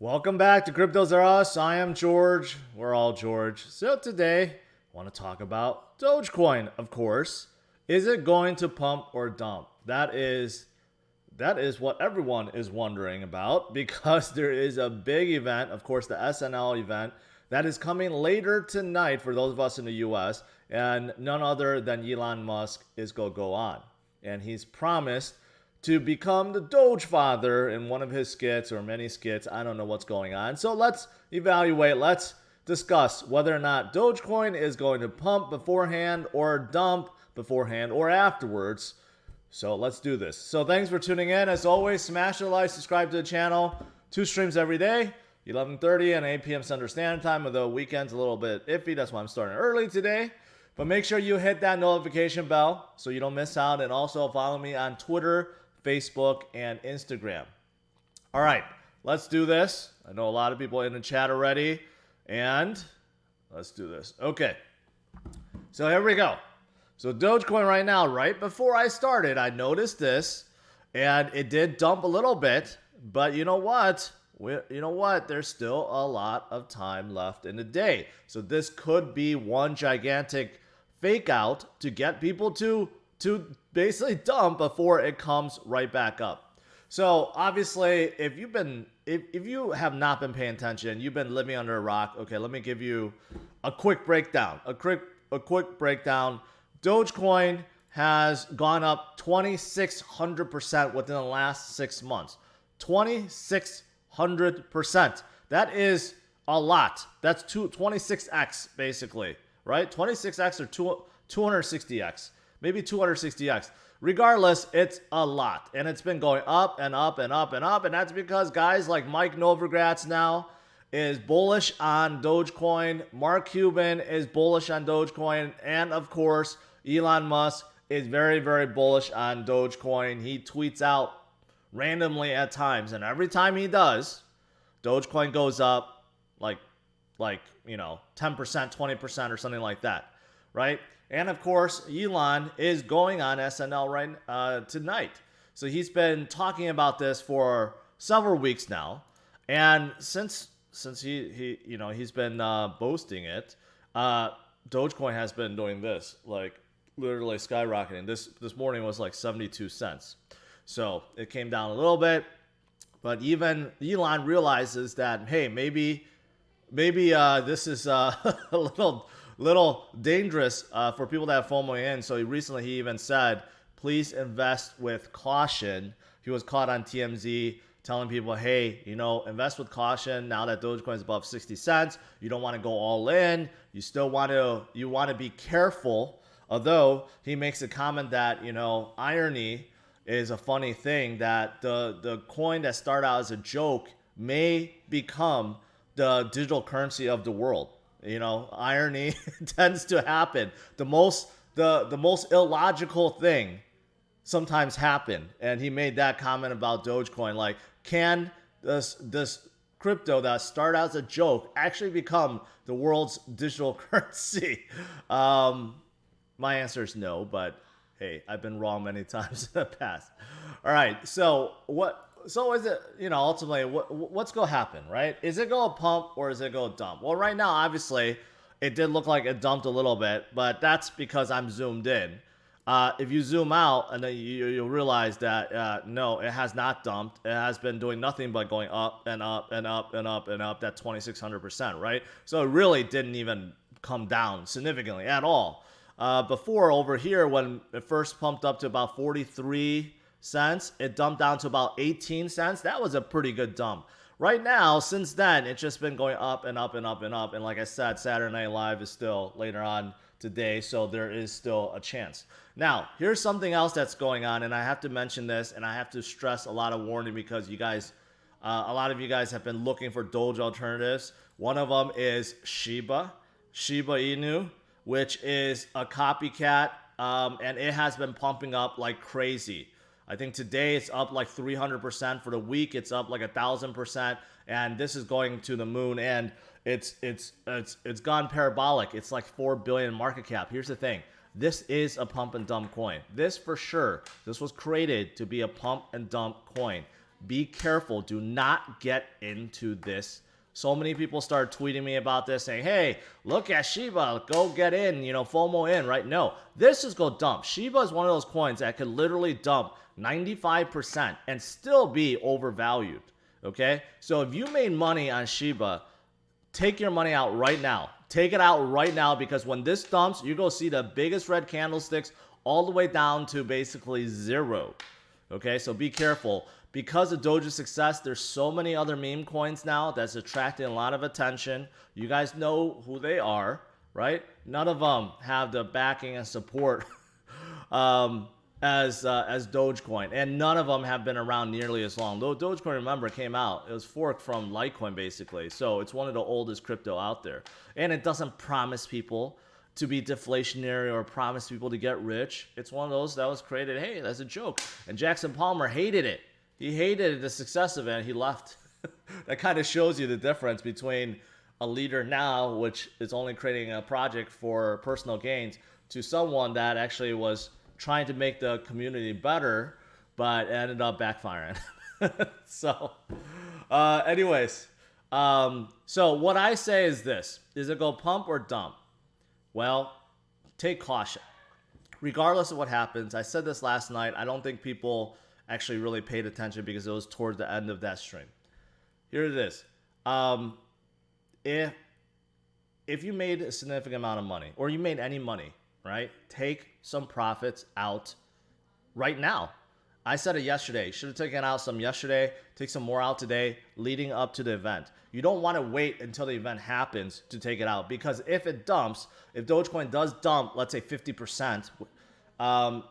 Welcome back to CryptosRUs. I am George. We're all George. So today, I want to talk about Dogecoin, of course. Is it going to pump or dump? That is what everyone is wondering about because there is a big event, of course, the SNL event, that is coming later tonight for those of us in the US, and none other than Elon Musk is going to go on. And he's promised to become the Doge father in one of his skits or many skits. I don't know what's going on. So let's evaluate. Let's discuss whether or not Dogecoin is going to pump beforehand or dump beforehand or afterwards. So let's do this. So thanks for tuning in. As always, smash the like, subscribe to the channel. 2 streams every day, 11:30 and 8 p.m. Central Standard Time, although weekend's a little bit iffy. That's why I'm starting early today. But make sure you hit that notification bell so you don't miss out. And also follow me on Twitter, Facebook, and Instagram. All right, let's do this. I know a lot of people in the chat already, and let's do this. Okay, so here we go. So Dogecoin right now, right before I started, I noticed this, and it did dump a little bit, but you know what? There's still a lot of time left in the day. So this could be one gigantic fake out to get people to basically dump before it comes right back up. So obviously, if you have not been paying attention, you've been living under a rock. Okay, let me give you a quick breakdown. A quick breakdown. Dogecoin has gone up 2,600% within the last 6 months. 2,600%. That is a lot. That's 26x basically, right? 26x or 260x. Maybe 260x. Regardless, it's a lot. And it's been going up and up and up and up. And that's because guys like Mike Novogratz now is bullish on Dogecoin. Mark Cuban is bullish on Dogecoin. And of course, Elon Musk is very, very bullish on Dogecoin. He tweets out randomly at times. And every time he does, Dogecoin goes up like 10%, 20% or something like that, right? And of course, Elon is going on SNL tonight. So he's been talking about this for several weeks now. And since he's been boasting it, Dogecoin has been doing this, like literally skyrocketing. This morning was like 72 cents. So it came down a little bit. But even Elon realizes that, hey, maybe this is a little dangerous for people that have FOMO in. So he even said, please invest with caution. He was caught on TMZ telling people, hey, invest with caution now that Dogecoin is above 60 cents. You don't want to go all in. You still want to be careful. Although he makes a comment that, irony is a funny thing, that the coin that started out as a joke may become the digital currency of the world. Irony tends to happen. The most illogical thing sometimes happen. And he made that comment about Dogecoin. Like, can this crypto that started out as a joke actually become the world's digital currency? My answer is no, but hey, I've been wrong many times in the past. All right, so is it, ultimately, what's going to happen, right? Is it going to pump or is it going to dump? Well, right now, obviously, it did look like it dumped a little bit, but that's because I'm zoomed in. If you zoom out, and then you'll realize that, no, it has not dumped. It has been doing nothing but going up and up and up and up and up, that 2,600%, right? So it really didn't even come down significantly at all. Before, over here, when it first pumped up to about 43 cents, it dumped down to about 18 cents. That was a pretty good dump. Right now, since then, it's just been going up and up and up and up. And like I said, Saturday Night Live is still later on today, so there is still a chance. Now, here's something else that's going on, and I have to mention this, and I have to stress a lot of warning because you guys, a lot of you guys have been looking for Doge alternatives. One of them is Shiba Inu, which is a copycat, and it has been pumping up like crazy. I think today it's up like 300%. For the week, it's up like 1,000%, and this is going to the moon. And it's gone parabolic. It's like 4 billion market cap. Here's the thing: this is a pump and dump coin. This for sure. This was created to be a pump and dump coin. Be careful. Do not get into this. So many people start tweeting me about this saying, hey, look at Shiba, go get in, FOMO in, right? No, this is go dump. Shiba is one of those coins that could literally dump 95% and still be overvalued, okay? So if you made money on Shiba, take your money out right now. Take it out right now, because when this dumps, you go see the biggest red candlesticks all the way down to basically zero, okay? So be careful. Because of Doge's success, there's so many other meme coins now that's attracting a lot of attention. You guys know who they are, right? None of them have the backing and support as Dogecoin, and none of them have been around nearly as long. Though Dogecoin, remember, came out, it was forked from Litecoin basically, so it's one of the oldest crypto out there, and it doesn't promise people to be deflationary or promise people to get rich. It's one of those that was created, hey, that's a joke, and Jackson Palmer hated it. He hated the success of it, and he left. That kind of shows you the difference between a leader now, which is only creating a project for personal gains, to someone that actually was trying to make the community better, but ended up backfiring. So, anyways, so what I say is this: is it go pump or dump? Well, take caution. Regardless of what happens, I said this last night. I don't think people actually really paid attention because it was towards the end of that stream. Here it is. If you made a significant amount of money, or you made any money, right? Take some profits out right now. I said it yesterday. Should have taken out some yesterday. Take some more out today, leading up to the event. You don't want to wait until the event happens to take it out, because if it dumps, if Dogecoin does dump, let's say 50%,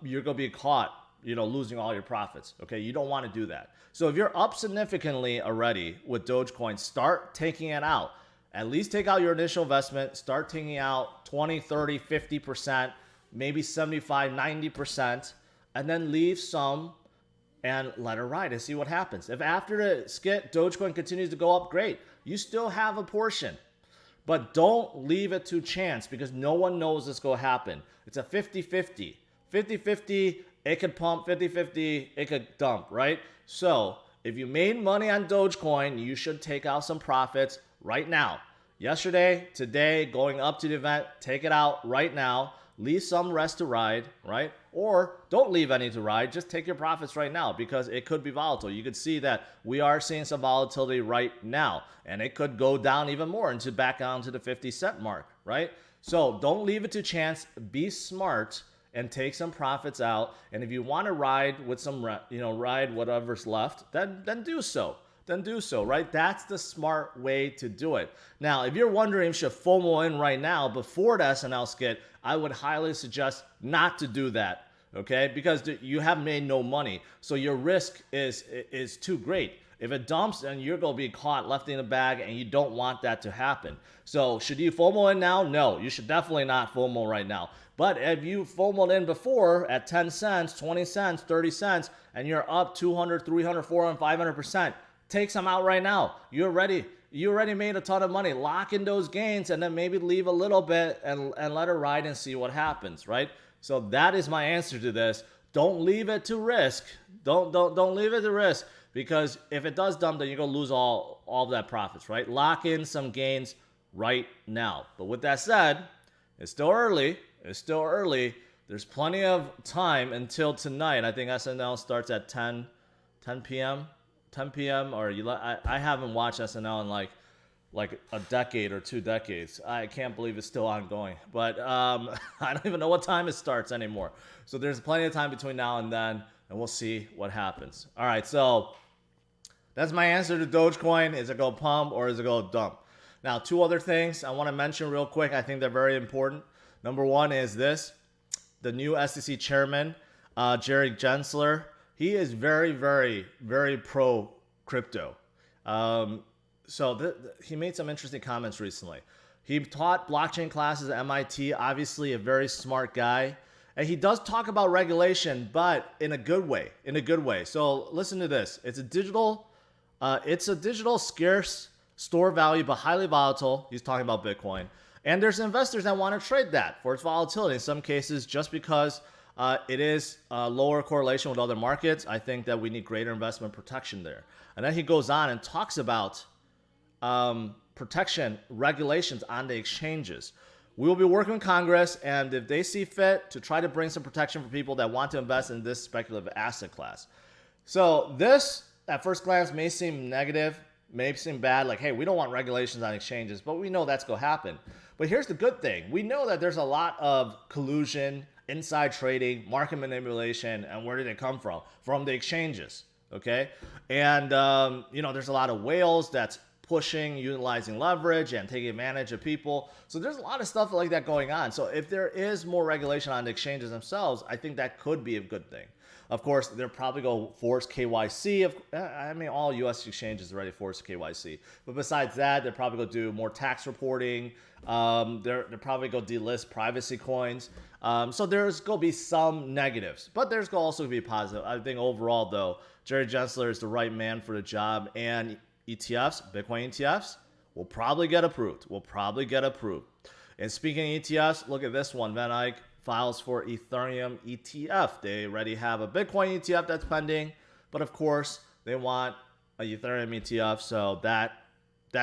you're going to be caught, losing all your profits. Okay, you don't want to do that. So if you're up significantly already with Dogecoin, start taking it out. At least take out your initial investment, start taking out 20, 30, 50%, maybe 75, 90%, and then leave some and let it ride and see what happens. If after the skit, Dogecoin continues to go up, great. You still have a portion. But don't leave it to chance, because no one knows this going to happen. It's a 50-50. 50-50, it could pump, 50-50, it could dump, right? So if you made money on Dogecoin, you should take out some profits right now. Yesterday, today, going up to the event, take it out right now. Leave some rest to ride, right? Or don't leave any to ride. Just take your profits right now, because it could be volatile. You could see that we are seeing some volatility right now, and it could go down even more into back down to the 50-cent mark, right? So don't leave it to chance. Be smart and take some profits out. And if you want to ride with some, ride whatever's left, then do so. Then do so, right? That's the smart way to do it. Now, if you're wondering if you should FOMO in right now before the SNL skit, I would highly suggest not to do that, okay? Because you have made no money, so your risk is too great. If it dumps, then you're going to be caught left in the bag, and you don't want that to happen. So should you FOMO in now? No, you should definitely not FOMO right now. But if you FOMO'd in before at 10 cents, 20 cents, 30 cents, and you're up 200, 300, 400, 500%, take some out right now. You already made a ton of money. Lock in those gains, and then maybe leave a little bit and let it ride and see what happens, right? So that is my answer to this. Don't leave it to risk. Don't leave it to risk, because if it does dump, then you're gonna lose all of that profits, right? Lock in some gains right now. But with that said, it's still early. It's still early. There's plenty of time until tonight. I think SNL starts at 10 p.m. 10 p.m. or I haven't watched SNL in like a decade or 2 decades. I can't believe it's still ongoing. But I don't even know what time it starts anymore. So there's plenty of time between now and then, and we'll see what happens. All right, so that's my answer to Dogecoin. Is it go pump or is it go dump? Now, 2 other things I want to mention real quick. I think they're very important. Number 1 is this. The new SEC chairman, Jerry Gensler, he is very, very, very pro crypto. He made some interesting comments recently. He taught blockchain classes at MIT, obviously a very smart guy. And he does talk about regulation, but in a good way, So listen to this. It's a digital scarce store value, but highly volatile. He's talking about Bitcoin. And there's investors that want to trade that for its volatility in some cases, just because it is lower correlation with other markets. I think that we need greater investment protection there. And then he goes on and talks about protection regulations on the exchanges. We will be working with Congress, and if they see fit, to try to bring some protection for people that want to invest in this speculative asset class. So this, at first glance, may seem negative, may seem bad, like, hey, we don't want regulations on exchanges, but we know that's going to happen. But here's the good thing. We know that there's a lot of collusion, inside trading, market manipulation, and where did it come from? From the exchanges, okay? And, there's a lot of whales that's pushing, utilizing leverage, and taking advantage of people. So there's a lot of stuff like that going on. So if there is more regulation on the exchanges themselves, I think that could be a good thing. Of course, they're probably going to force KYC. All U.S. exchanges already force KYC. But besides that, they're probably going to do more tax reporting. They're probably going to delist privacy coins. So there's going to be some negatives. But there's going to also be positive. I think overall, though, Jerry Gensler is the right man for the job. And ETFs, Bitcoin ETFs, will probably get approved. And speaking of ETFs, look at this one. Van Eyck files for Ethereum ETF. They already have a Bitcoin ETF that's pending, but of course they want a Ethereum ETF, so that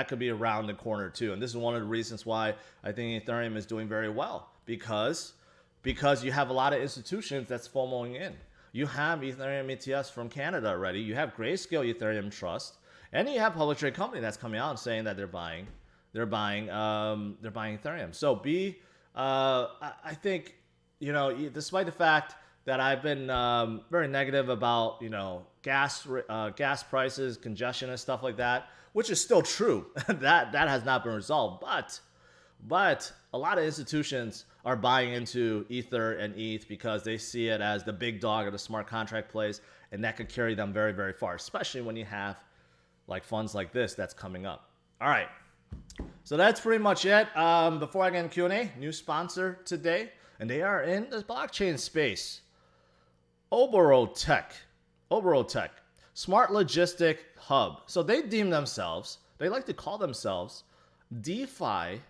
could be around the corner too. And this is one of the reasons why I think Ethereum is doing very well, because you have a lot of institutions that's FOMOing in. You have Ethereum ETFs from Canada already. You have Grayscale Ethereum Trust, and you have public trade company that's coming out and saying that they're buying Ethereum. So I think, despite the fact that I've been very negative about, gas prices, congestion and stuff like that, which is still true. that has not been resolved. But a lot of institutions are buying into Ether and ETH because they see it as the big dog of the smart contract plays, and that could carry them very, very far, especially when you have like funds like this that's coming up. All right. So that's pretty much it. Before I get into Q&A, new sponsor today, and they are in the blockchain space. Obortech, Smart Logistic Hub. So they like to call themselves DeFi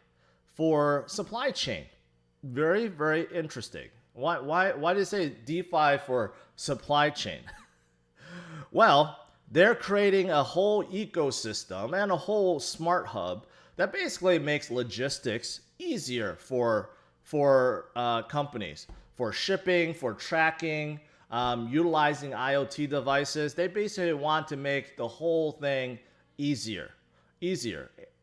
for supply chain. Very, very interesting. Why do they say DeFi for supply chain? Well, they're creating a whole ecosystem and a whole smart hub that basically makes logistics easier for companies, for shipping, for tracking, utilizing IoT devices. They basically want to make the whole thing easier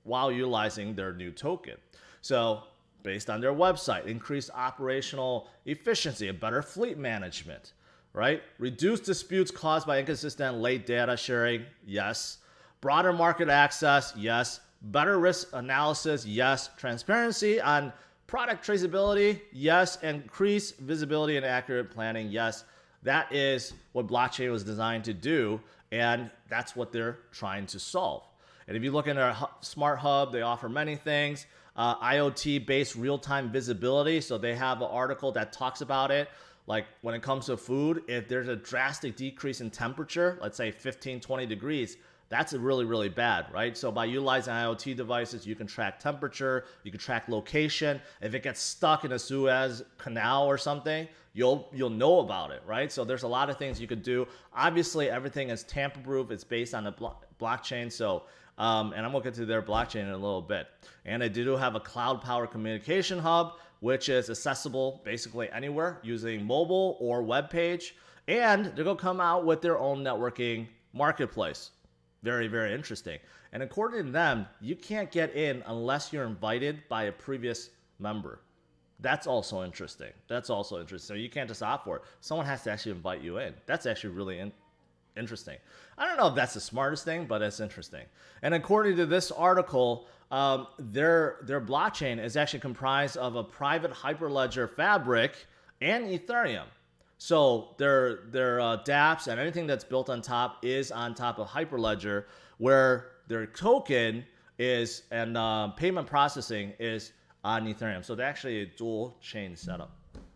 while utilizing their new token. So based on their website, increased operational efficiency and better fleet management, right? Reduce disputes caused by inconsistent late data sharing, yes. Broader market access, yes. Better risk analysis, yes. Transparency on product traceability, yes. Increased visibility and accurate planning, yes. That is what blockchain was designed to do, and that's what they're trying to solve. And if you look in their smart hub, they offer many things. IoT-based real-time visibility, so they have an article that talks about it. Like when it comes to food, if there's a drastic decrease in temperature, let's say 15, 20 degrees, that's really, really bad, right? So by utilizing IoT devices, you can track temperature, you can track location. If it gets stuck in a Suez Canal or something, you'll know about it, right? So there's a lot of things you could do. Obviously, everything is tamper-proof. It's based on a blockchain. So, and I'm going to get to their blockchain in a little bit. And they do have a cloud-powered communication hub, which is accessible basically anywhere using mobile or web page. And they're going to come out with their own networking marketplace. Very, very interesting. And according to them, you can't get in unless you're invited by a previous member. That's also interesting. So you can't just opt for it. Someone has to actually invite you in. That's actually really interesting. I don't know if that's the smartest thing, but it's interesting. And according to this article, their blockchain is actually comprised of a private hyperledger fabric and Ethereum. So their dApps and anything that's built on top is on top of Hyperledger, where their token is and payment processing is on Ethereum. So they're actually a dual chain setup.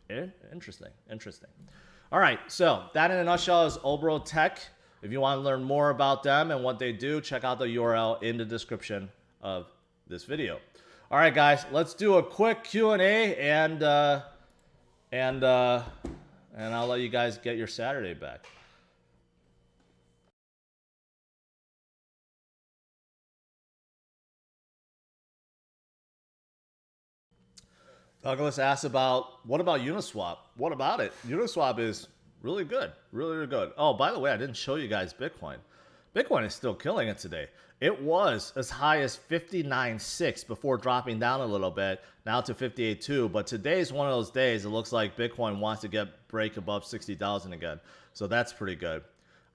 Interesting. All right, so that in a nutshell is Obortech. If you want to learn more about them and what they do, check out the URL in the description of this video. All right, guys, let's do a quick Q&A and and I'll let you guys get your Saturday back. Douglas asked about, what about Uniswap? What about it? Uniswap is really good. Really, really good. Oh, by the way, I didn't show you guys Bitcoin. Bitcoin is still killing it today. It was as high as 59.6 before dropping down a little bit, now to 58.2. But today's one of those days it looks like Bitcoin wants to break above 60,000 again. So that's pretty good.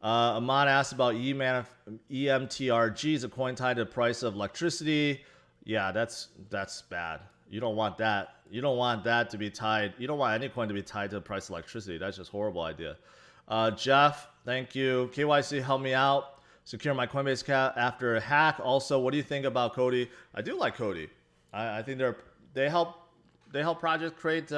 Ahmad asked about EMTRG, is a coin tied to the price of electricity. Yeah, that's bad. You don't want that. You don't want that to be tied. You don't want any coin to be tied to the price of electricity. That's just a horrible idea. Jeff, thank you. KYC, help me out. Secure my Coinbase account after a hack. Also, what do you think about Cody? I do like Cody. I think they help projects create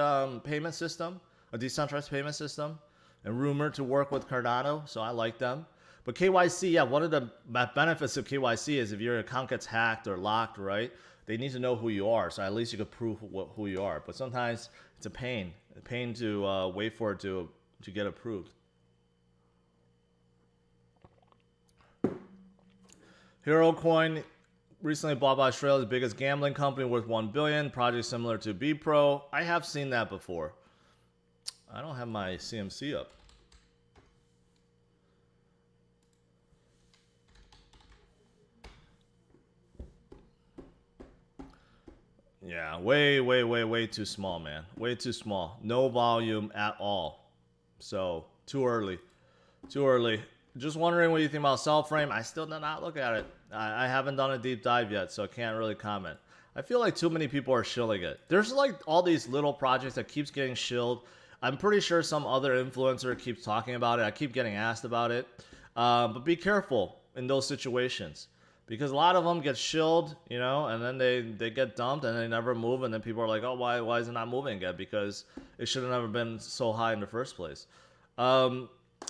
payment system, a decentralized payment system, and rumored to work with Cardano. So I like them. But KYC, yeah, one of the benefits of KYC is if your account gets hacked or locked, right? They need to know who you are, so at least you can prove who you are. But sometimes it's a pain to wait for it to get approved. Hero Coin recently bought by Australia's biggest gambling company worth $1 billion. Project similar to BPro. I have seen that before. I don't have my CMC up. Yeah, way too small, man. Way too small. No volume at all. So, too early. Too early. Just wondering what you think about Cell Frame. I still did not look at it. I haven't done a deep dive yet, so I can't really comment. I feel like too many people are shilling it. There's like all these little projects that keeps getting shilled. I'm pretty sure some other influencer keeps talking about it. I keep getting asked about it. But be careful in those situations. Because a lot of them get shilled, you know, and then they get dumped and they never move. And then people are like, oh, why is it not moving again? Because it should have never been so high in the first place.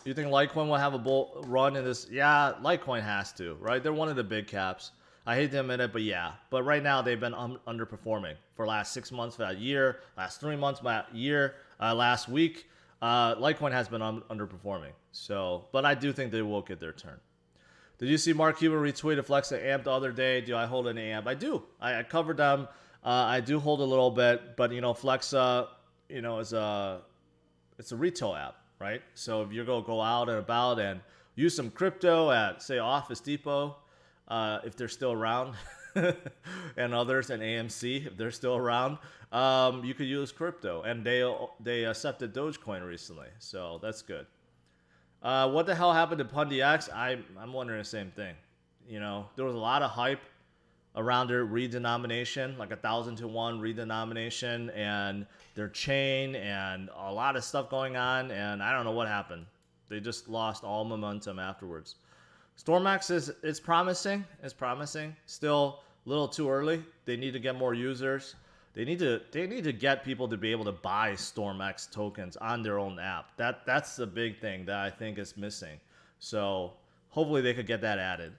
You think Litecoin will have a bull run in this? Yeah, Litecoin has to, right? They're one of the big caps. I hate to admit it, but yeah. But right now, they've been underperforming for last 6 months, for that year, last 3 months, that year, last week. Litecoin has been underperforming. So, but I do think they will get their turn. Did you see Mark Cuban retweet a Flexa AMP the other day? Do I hold an AMP? I do. I covered them. I do hold a little bit, but you know, Flexa, you know, it's a retail app, right? So if you're gonna go out and about and use some crypto at, say, Office Depot, if they're still around, and others, and AMC, if they're still around, you could use crypto, and they accepted Dogecoin recently, so that's good. What the hell happened to PundyX? I'm wondering the same thing. You know, there was a lot of hype around their redenomination, like 1,000 to 1 redenomination, and their chain, and a lot of stuff going on, and I don't know what happened. They just lost all momentum afterwards. StormX is promising. It's promising. Still a little too early. They need to get more users. They need to get people to be able to buy StormX tokens on their own app. That's the big thing that I think is missing. So hopefully they could get that added.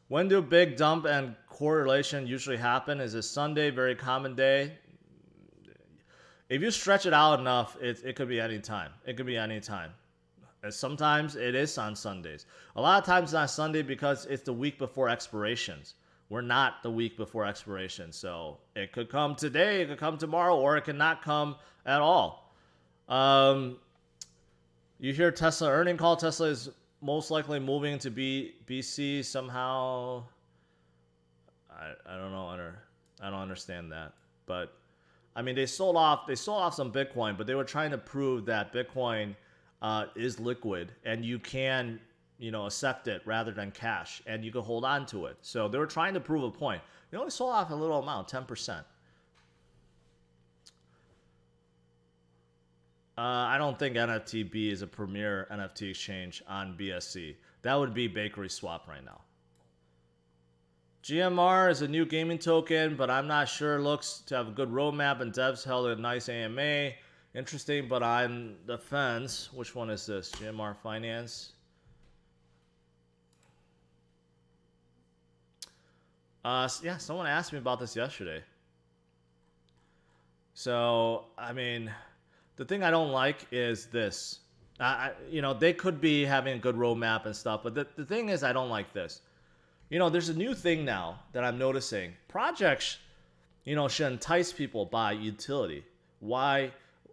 When do big dump and correlation usually happen? Is it Sunday? Very common day. If you stretch it out enough, it could be any time. It could be any time. And sometimes it is on Sundays. A lot of times it's on Sunday because it's the week before expirations. We're not the week before expiration. So it could come today, it could come tomorrow, or it could not come at all. You hear Tesla earning call. Tesla is most likely moving to BC somehow. I don't know. I don't understand that. But I mean, they sold off some Bitcoin, but they were trying to prove that Bitcoin is liquid and you can, you know, accept it rather than cash, and you can hold on to it. So they were trying to prove a point. They only sold off a little amount, 10%. I don't think NFTB is a premier NFT exchange on BSC. That would be Bakery Swap right now. GMR is a new gaming token, but I'm not sure. Looks to have a good roadmap, and devs held a nice AMA. Interesting, but on the fence. Which one is this? GMR Finance. Yeah, someone asked me about this yesterday. So, I mean, The thing I don't like is this. They could be having a good roadmap and stuff, but the thing is, I don't like this. There's a new thing now that I'm noticing. Projects, should entice people by utility. Why,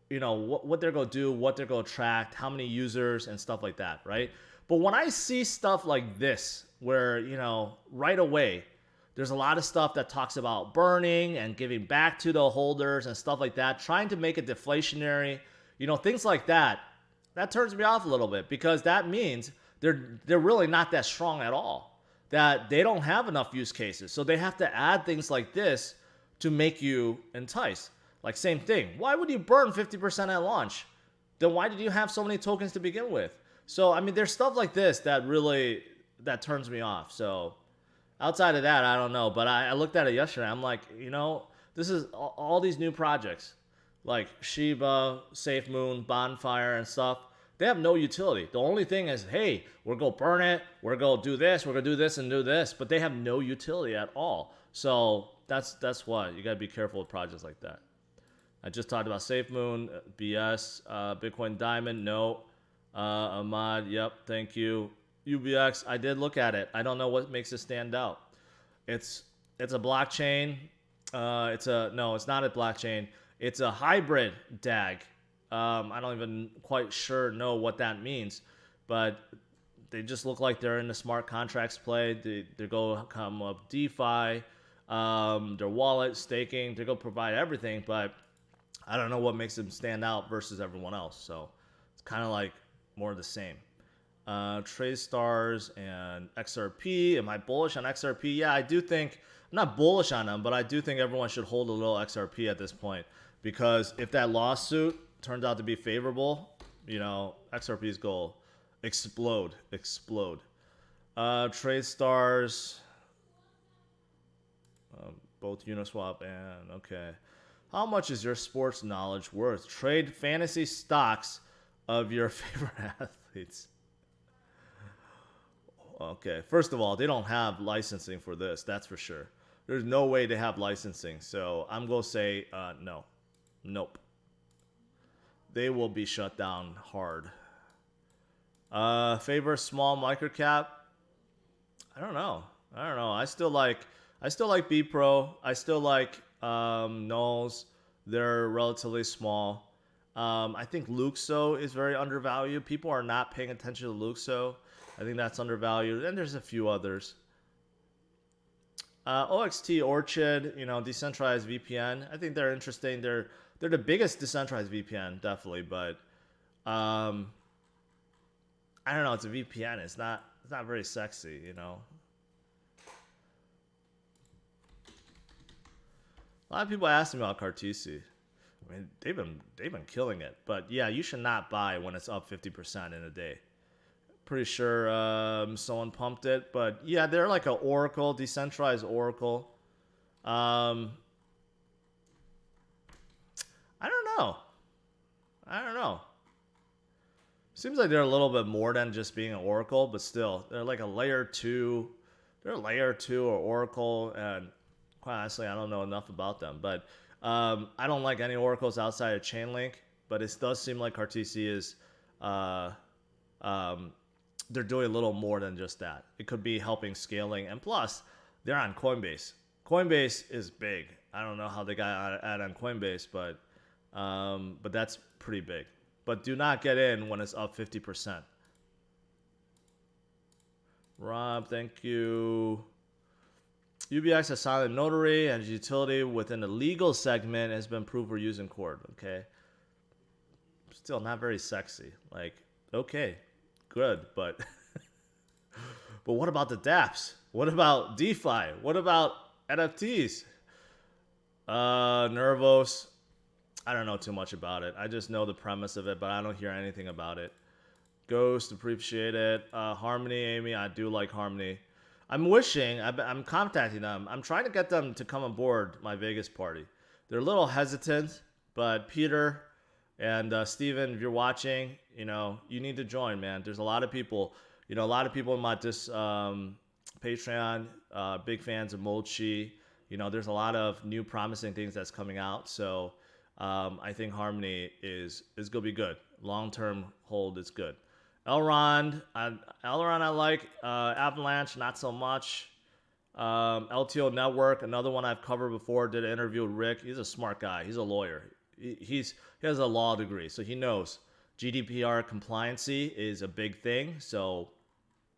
what they're going to do, what they're going to attract, how many users and stuff like that, right? But when I see stuff like this, where, right away, there's a lot of stuff that talks about burning and giving back to the holders and stuff like that, trying to make it deflationary, things like that, that turns me off a little bit, because that means they're really not that strong at all, that they don't have enough use cases. So they have to add things like this to make you entice. Like, same thing. Why would you burn 50% at launch? Then why did you have so many tokens to begin with? So, I mean, there's stuff like this that really, that turns me off. So outside of that, I don't know. But I looked at it yesterday. I'm like, this is all these new projects like Shiba, SafeMoon, Bonfire, and stuff. They have no utility. The only thing is, hey, we're going to burn it. We're going to do this. We're going to do this and do this. But they have no utility at all. So that's what. You got to be careful with projects like that. I just talked about SafeMoon, BS, Bitcoin Diamond, no. Ahmad, yep, thank you. UBX, I did look at it. I don't know what makes it stand out. It's a blockchain. No, it's not a blockchain. It's a hybrid DAG. I don't even quite know what that means, but they just look like they're in the smart contracts play. They go come up DeFi, their wallet, staking. They go provide everything, but I don't know what makes them stand out versus everyone else. So it's kind of like more of the same. TradeStars and XRP. Am I bullish on XRP? Yeah, I do think, I'm not bullish on them, but I do think everyone should hold a little XRP at this point, because if that lawsuit turns out to be favorable, XRP's goal explode. TradeStars, both Uniswap and okay. How much is your sports knowledge worth? Trade fantasy stocks of your favorite athletes. Okay, first of all, they don't have licensing for this, that's for sure. There's no way they have licensing, so I'm going to say no. Nope. They will be shut down hard. Favor small microcap? I don't know. I still like B Pro. I still like Nulls. They're relatively small. I think Luxo is very undervalued. People are not paying attention to Luxo. I think that's undervalued. And there's a few others. OXT Orchid, decentralized VPN. I think they're interesting. They're the biggest decentralized VPN, definitely. But I don't know. It's a VPN. It's not very sexy, A lot of people ask me about Cartesi. I mean, they've been killing it. But yeah, you should not buy when it's up 50% in a day. Pretty sure someone pumped it, but yeah, they're like an Oracle, decentralized Oracle. I don't know. Seems like they're a little bit more than just being an Oracle, but still, they're like a layer 2. They're a layer 2 or Oracle, and quite honestly, I don't know enough about them. But I don't like any Oracles outside of Chainlink, but it does seem like Cartesi is they're doing a little more than just that. It could be helping scaling, and plus, they're on Coinbase. Coinbase is big. I don't know how they got out on Coinbase, but that's pretty big. But do not get in when it's up 50%. Rob, thank you. UBX has silent notary and utility within the legal segment has been proved for using Cord. Okay. Still not very sexy. Like, okay, good, but but what about the dApps? What about DeFi? What about NFTs? Nervos. I don't know too much about it. I just know the premise of it, but I don't hear anything about it. Ghost, appreciate it. Harmony, Amy, I do like Harmony. I'm contacting them. I'm trying to get them to come aboard my Vegas party. They're a little hesitant, but Peter and Steven, if you're watching, you need to join, man. There's a lot of people, a lot of people in my Patreon, big fans of Mochi. There's a lot of new promising things that's coming out. So I think Harmony is going to be good. Long-term hold is good. Elrond I like. Avalanche, not so much. LTO Network, another one I've covered before. Did an interview with Rick. He's a smart guy. He's a lawyer. He has a law degree, so he knows GDPR compliancy is a big thing. So,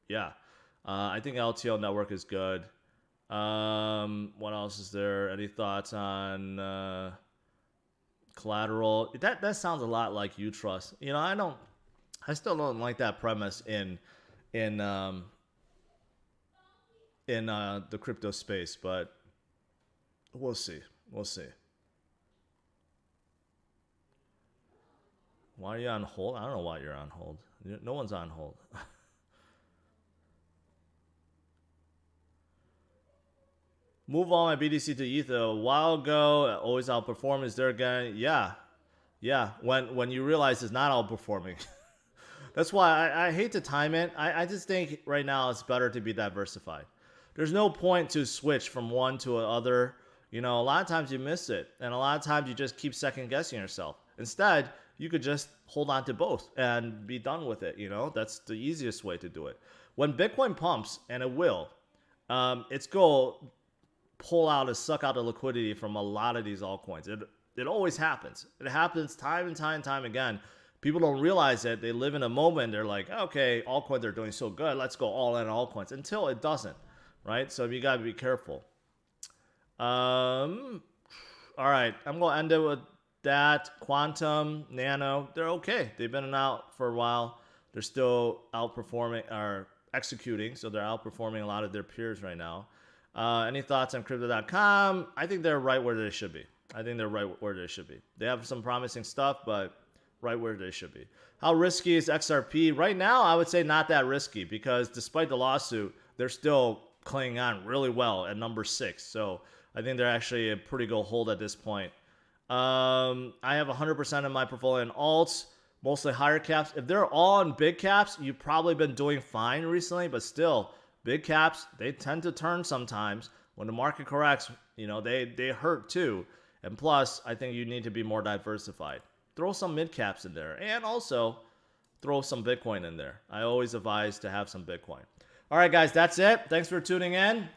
yeah, I think LTO Network is good. What else is there? Any thoughts on Collateral? That sounds a lot like Utrust. You know, I still don't like that premise in the crypto space, but we'll see. We'll see. Why are you on hold? I don't know why you're on hold. No one's on hold. Move all my BTC to Ether a while ago. Always outperform. Is there again? Yeah. When you realize it's not outperforming. That's why I hate to time it. I just think right now it's better to be diversified. There's no point to switch from one to another. You know, a lot of times you miss it. And a lot of times you just keep second guessing yourself. Instead, you could just hold on to both and be done with it. You know, that's the easiest way to do it. When Bitcoin pumps, and it will, it's going to pull out and suck out the liquidity from a lot of these altcoins. It always happens. It happens time and time again. People don't realize it. They live in a moment. They're like, okay, altcoins are doing so good. Let's go all in on altcoins, until it doesn't, right? So you got to be careful. All right, I'm going to end it with that. Quantum, Nano, they're okay. They've been out for a while. They're still outperforming or executing, so they're outperforming a lot of their peers right now. Any thoughts on Crypto.com? I think they're right where they should be. They have some promising stuff, but right where they should be. How risky is XRP? Right now, I would say not that risky, because despite the lawsuit, they're still clinging on really well at number 6. So I think they're actually a pretty good hold at this point. I have 100% of my portfolio in alts, mostly higher caps. If they're all in big caps, you've probably been doing fine recently, but still, big caps, they tend to turn sometimes. When the market corrects, you know, they hurt too. And plus, I think you need to be more diversified. Throw some mid caps in there, and also throw some Bitcoin in there. I always advise to have some Bitcoin. All right, guys, that's it. Thanks for tuning in.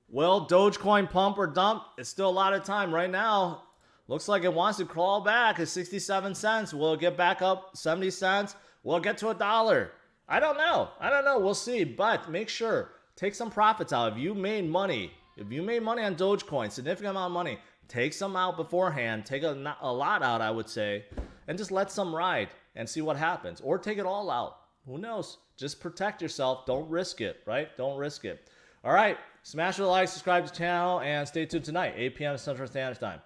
Will Dogecoin pump or dump? It's still a lot of time right now. Looks like it wants to crawl back at 67 cents. Will it get back up 70 cents? Will it get to $1? I don't know. We'll see. But make sure, take some profits out. If you made money on Dogecoin, significant amount of money, take some out beforehand. Take a lot out, I would say, and just let some ride and see what happens. Or take it all out. Who knows? Just protect yourself. Don't risk it, right? Don't risk it. All right. Smash the like, subscribe to the channel, and stay tuned tonight, 8 p.m. Central Standard Time.